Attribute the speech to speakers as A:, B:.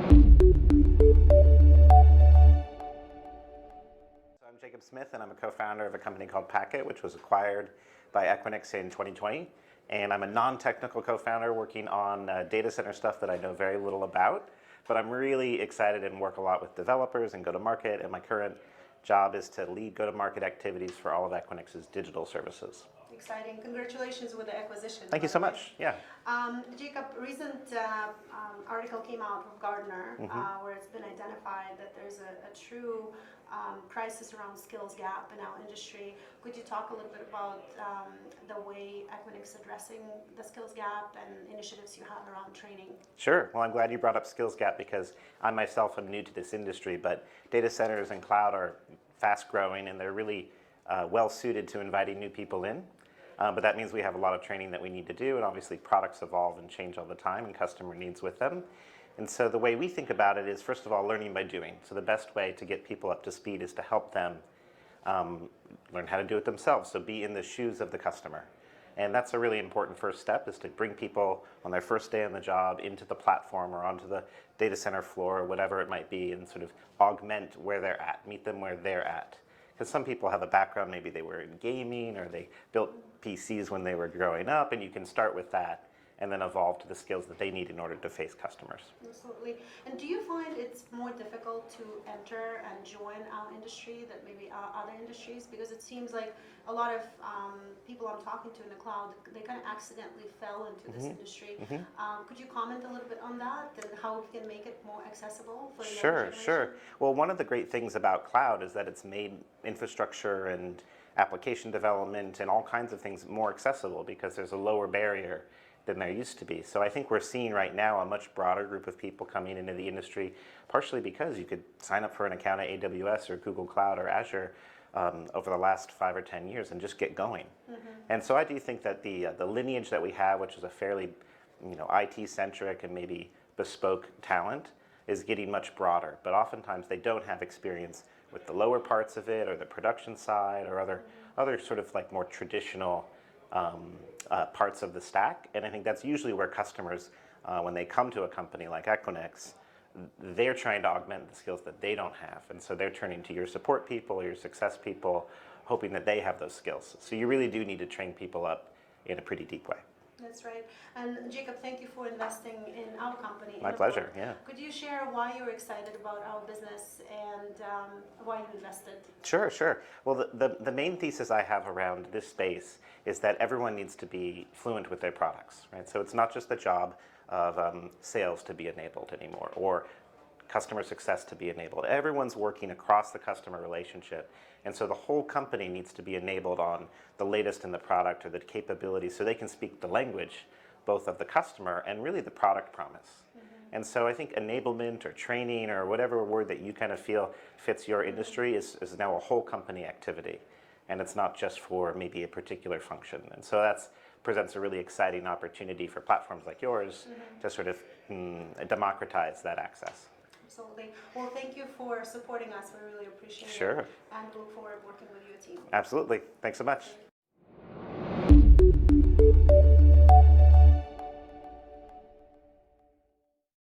A: I'm Jacob Smith, and I'm a co-founder of a company called Packet, which was acquired by Equinix in 2020. And I'm a non-technical co-founder working on data center stuff that I know very little about. But I'm really excited and work a lot with developers and go-to-market. And my current job is to lead go-to-market activities for all of Equinix's digital services.
B: Exciting. Congratulations with the acquisition.
A: Thank you so much. Yeah.
B: Jacob, recent article came out from Gartner where it's been identified that there's a true crisis around skills gap in our industry. Could you talk a little bit about the way Equinix is addressing the skills gap and initiatives you have around training?
A: Sure. Well, I'm glad you brought up skills gap because I myself am new to this industry, but data centers and cloud are fast growing and they're really well suited to inviting new people in. But that means we have a lot of training that we need to do, and obviously products evolve and change all the time and customer needs with them. And so the way we think about it is, first of all, learning by doing. So the best way to get people up to speed is to help them learn how to do it themselves, so be in the shoes of the customer. And that's a really important first step, is to bring people on their first day on the job into the platform or onto the data center floor or whatever it might be, and sort of augment where they're at, meet them where they're at. Because some people have a background, maybe they were in gaming or they built PCs when they were growing up, and you can start with that and then evolve to the skills that they need in order to face customers.
B: Absolutely. And do you find it's more difficult to enter and join our industry than maybe other industries? Because it seems like a lot of people I'm talking to in the cloud, they kind of accidentally fell into this industry. Could you comment a little bit on that and how we can make it more accessible for the younger generation?
A: Sure. Well, one of the great things about cloud is that it's made infrastructure and application development and all kinds of things more accessible because there's a lower barrier than there used to be. So I think we're seeing right now a much broader group of people coming into the industry, partially because you could sign up for an account at AWS or Google Cloud or Azure over the last 5 or 10 years and just get going. And so I do think that the lineage that we have, which is a fairly IT-centric and maybe bespoke talent, is getting much broader. But oftentimes they don't have experience with the lower parts of it or the production side or other sort of like more traditional parts of the stack. And I think that's usually where customers, when they come to a company like Equinix, they're trying to augment the skills that they don't have. And so they're turning to your support people, your success people, hoping that they have those skills. So you really do need to train people up in a pretty deep way.
B: That's right. And Jacob, thank you for investing in our company.
A: My pleasure, yeah.
B: Could you share why you're excited about our business and why you invested?
A: Sure. Well, the main thesis I have around this space is that everyone needs to be fluent with their products, right? So it's not just the job of sales to be enabled anymore or customer success to be enabled. Everyone's working across the customer relationship. And so the whole company needs to be enabled on the latest in the product or the capabilities so they can speak the language both of the customer and really the product promise. And so I think enablement or training or whatever word that you kind of feel fits your industry is now a whole company activity. And it's not just for maybe a particular function. And so that presents a really exciting opportunity for platforms like yours to sort of democratize that access.
B: Absolutely. Well, thank you for supporting us. We really appreciate it.
A: Sure.
B: And we look forward to working with your team.
A: Absolutely. Thanks so much.